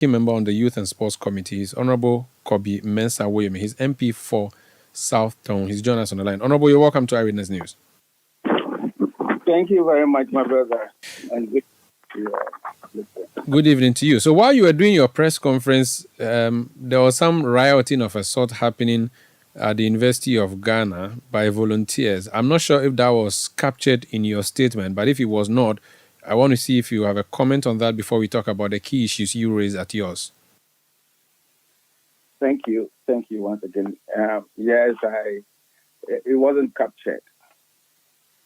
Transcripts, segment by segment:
Key member on the Youth and Sports Committee is Honorable Kobi Mensah-Woyemi. He's MP for South Tongu. He's joined us on the line. Honorable, you're welcome to Eyewitness News. Thank you very much, my brother. And good evening to you. So while you were doing your press conference, there was some rioting of a sort happening at the University of Ghana by volunteers. I'm not sure if that was captured in your statement, but if it was not, I want to see if you have a comment on that before we talk about the key issues you raised at yours. Thank you once again. Yes, it wasn't captured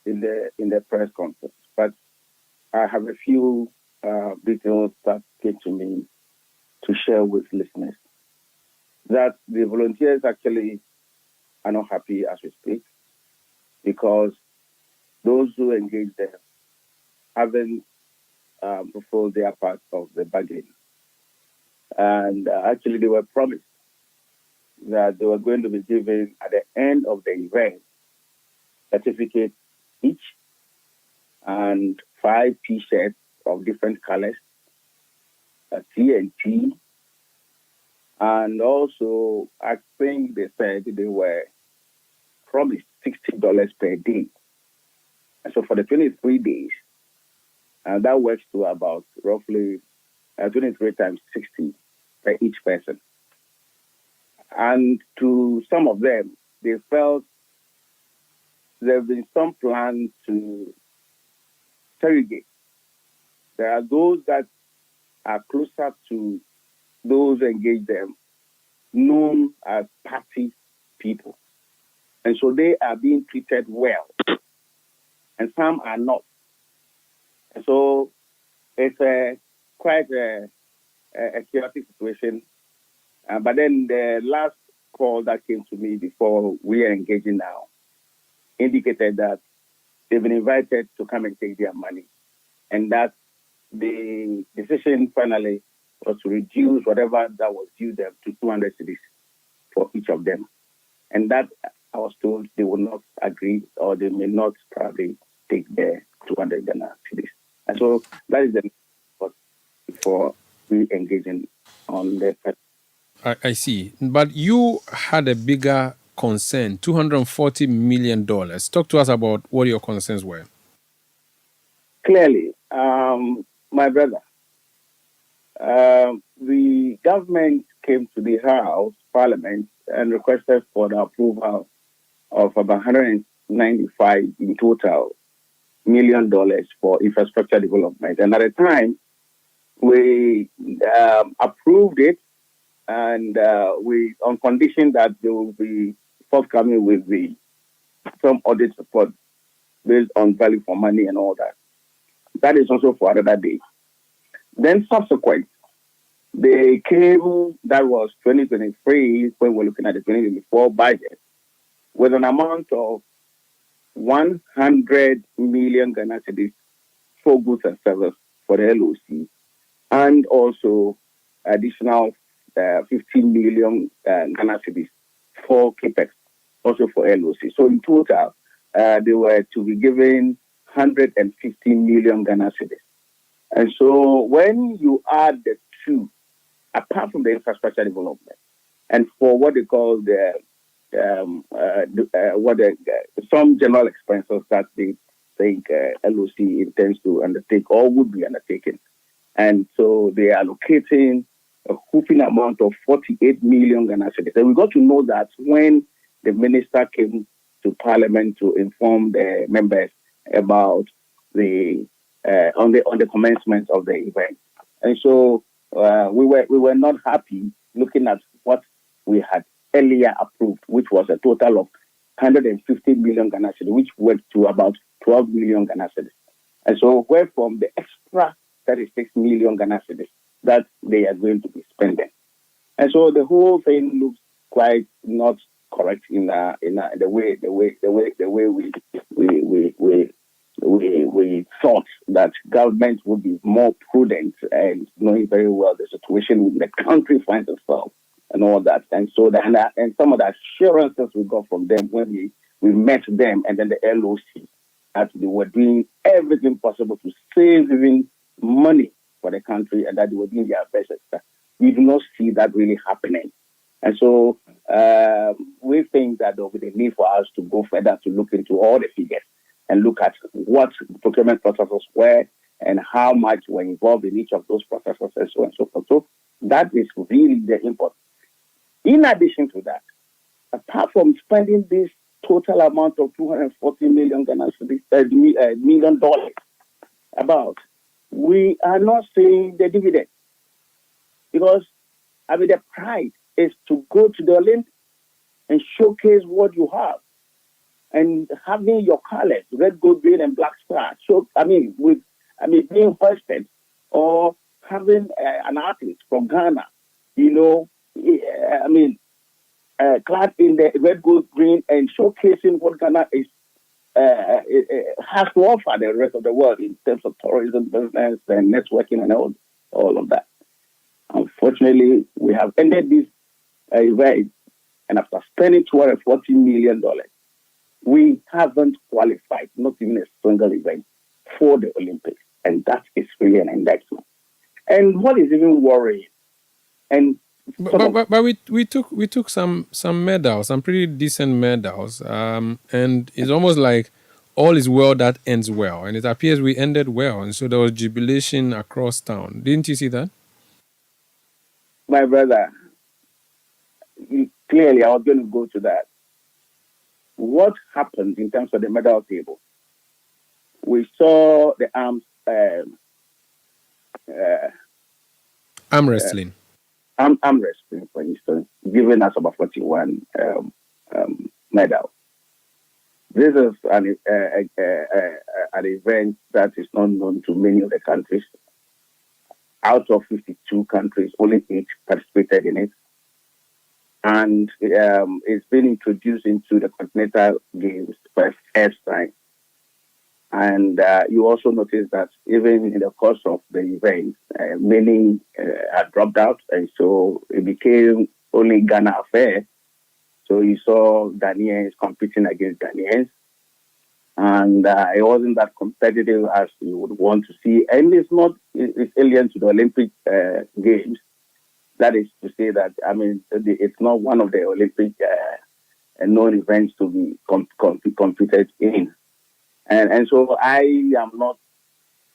in the press conference, but I have a few details that came to me to share with listeners. That the volunteers actually are not happy as we speak because those who engage them haven't fulfilled their part of the bargain. And actually, they were promised that they were going to be given at the end of the event certificate each and 5 T-shirts of different colors, TNT, and also I think they said they were promised $60 per day. And so for the 23 days, and that works to about roughly 23 times 60 per each person. And to some of them, they felt there have been some plan to segregate. There are those that are closer to those engaged them, known as party people. And so they are being treated well, and some are not. And so it's quite a chaotic situation. But then the last call that came to me before we are engaging now indicated that they've been invited to come and take their money, and that the decision finally was to reduce whatever that was due them to 200 cedis for each of them. And that I was told they will not agree, or they may not probably take the 200 Ghana cedis. And so that is the before we engaging on the. I see. But you had a bigger concern, $240 million. Talk to us about what your concerns were. Clearly, my brother, the government came to the House, Parliament, and requested for the approval of about 195 in total $1 million for infrastructure development. And at the time, we approved it, and we on condition that they will be forthcoming with some audit report based on value for money and all that. That is also for another day. Then subsequent, they came, that was 2023, when we're looking at the 2024 budget, with an amount of 100 million Ghana cedis for goods and services for the LOC, and also additional 15 million Ghana cedis for CAPEX, also for LOC. So in total, they were to be given 150 million Ghana cedis. And so when you add the two, apart from the infrastructure development, and for what they call some general expenses that they think LOC intends to undertake or would be undertaken. And so they are allocating a whopping amount of 48 million Ghana cedis. And we got to know that when the minister came to Parliament to inform the members about the on the commencement of the event. And so we were not happy looking at what we had earlier approved, which was a total of 150 million Ghana cedis, which went to about 12 million Ghana cedis. And so where from the extra 36 million Ghana cedis that they are going to be spending. And so the whole thing looks quite not correct in the way we thought that government would be more prudent and knowing very well the situation the country finds itself and all that. And so and some of the assurances we got from them when we met them and then the LOC, that they were doing everything possible to save even money for the country and that they were doing their best. we do not see that really happening. And so we think that there will be the need for us to go further to look into all the figures and look at what procurement processes were and how much were involved in each of those processes and so on and so forth. So that is really the important. In addition to that, apart from spending this total amount of 240 million Ghana million dollars about, we are not seeing the dividend because the pride is to go to the Olympics and showcase what you have, and having your colors, red, gold, green, and black star. So being hoisted or having an athlete from Ghana, clad in the red, gold, green, and showcasing what Ghana is has to offer the rest of the world in terms of tourism, business, and networking, and all of that. Unfortunately, we have ended this event, and after spending $240 million, we haven't qualified, not even a single event, for the Olympics. And that is really an indictment. And what is even worrying, and but we took some medals, some pretty decent medals, and it's almost like all is well that ends well, and it appears we ended well, and so there was jubilation across town. Didn't you see that? my brother, clearly I was going to go to that. What happened in terms of the medal table? We saw the arm wrestling. arm wrestling, for instance, giving us about 41 medals. This is an event that is not known to many of the countries. Out of 52 countries, only 8 participated in it. And it's been introduced into the Continental Games for the first time. And you also notice that even in the course of the event, many had dropped out. And so it became only Ghana affair. So you saw Ghanaians competing against Ghanaians. And it wasn't that competitive as you would want to see. And it's alien to the Olympic Games. That is to say that, it's not one of the Olympic known events to be competed in. And so I am not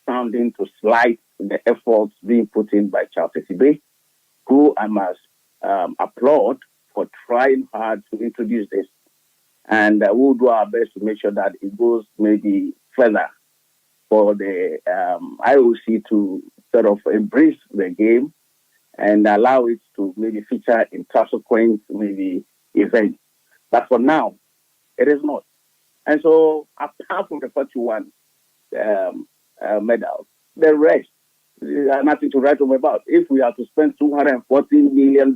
sounding to slight the efforts being put in by Charles Citi, who I must applaud for trying hard to introduce this. And we'll do our best to make sure that it goes maybe further for the IOC to sort of embrace the game and allow it to maybe feature in subsequent maybe events. But for now, it is not. And so apart from the 41 medals, the rest are nothing to write home about. If we have to spend $214 million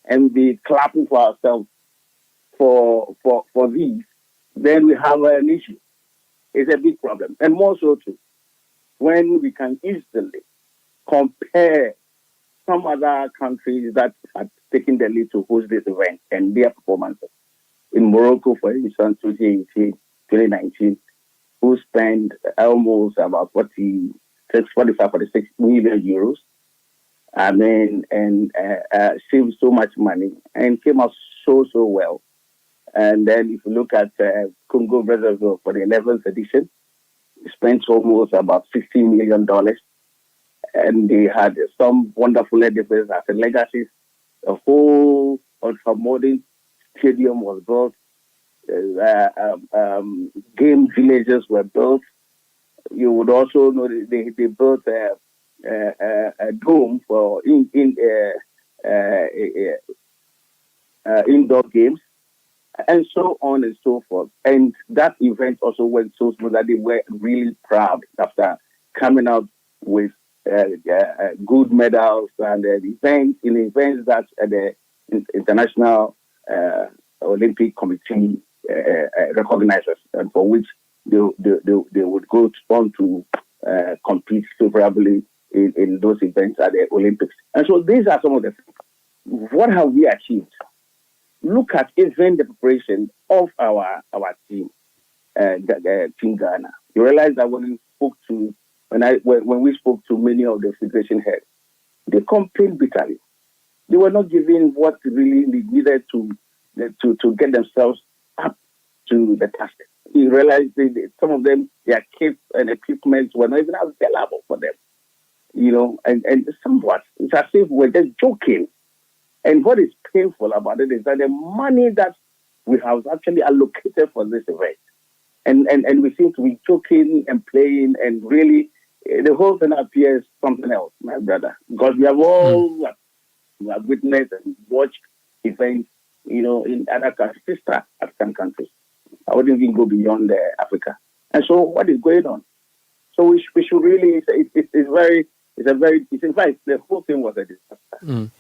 and be clapping for ourselves for these, then we have an issue. It's a big problem. And more so too, when we can easily compare some other countries that have taken the lead to host this event and their performances. In Morocco, for instance, 2018, 2019, who spent almost about 46 million euros. And saved so much money and came out so well. And then if you look at Congo Brazzaville for the 11th edition, spent almost about $60 million. And they had some wonderful edifices as a legacy. A whole ultra-modern stadium was built. Game villages were built. You would also know they built a dome for indoor games, and so on and so forth. And that event also went so smooth that they were really proud after coming out with good medals and events that the International Olympic Committee recognizes, and for which they would go on to compete favorably in those events at the Olympics. And so these are some of the things. What have we achieved? Look at even the preparation of our team, Team Ghana. You realize that when we spoke to many of the federation heads, they complained bitterly. They were not given what really they needed to get themselves up to the task. You realize some of them, their kits and equipment were not even available for them. And somewhat, it's as if we're just joking. And what is painful about it is that the money that we have actually allocated for this event, and we seem to be joking and playing, and really the whole thing appears something else, my brother. Because we have all witnessed and watched events, in other countries, sister African countries. I wouldn't even go beyond Africa. And so, what is going on? So we should really. It's in fact the whole thing was a disaster.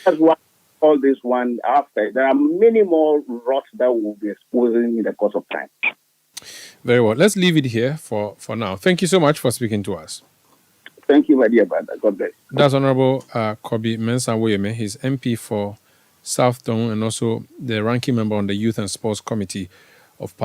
That's why all this one after there are many more rots that will be exposing in the course of time. Very well. Let's leave it here for now. Thank you so much for speaking to us. Thank you, my dear brother. God bless. That's Honorable Kobi Mensah-Woyeme. He's MP for South Tongu and also the ranking member on the Youth and Sports Committee of Parliament.